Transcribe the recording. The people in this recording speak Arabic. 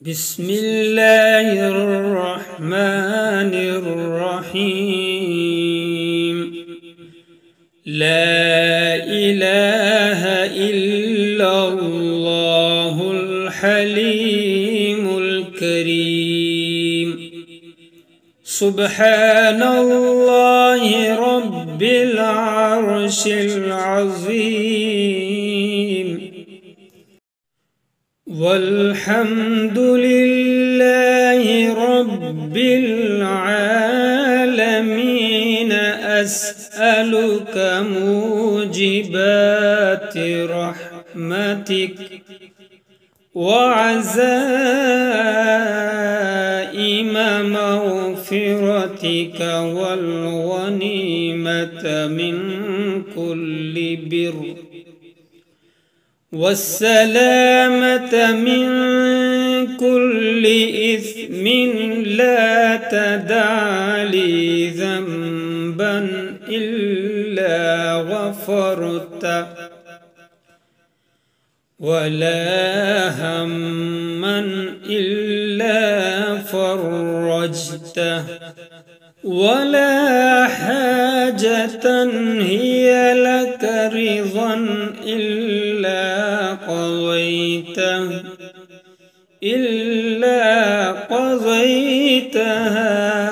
بسم الله الرحمن الرحيم. لا إله إلا الله الحليم الكريم. سبحان الله رب العرش العظيم. والحمد لله رب العالمين. أسألك موجبات رحمتك وعزائم مغفرتك والغنيمة من كل بر والسلامة من كل إثم. لا تدع لي ذنبا إلا غفرته ولا هما إلا فرجته ولا حاجة هي لك رضا إلا قضيتها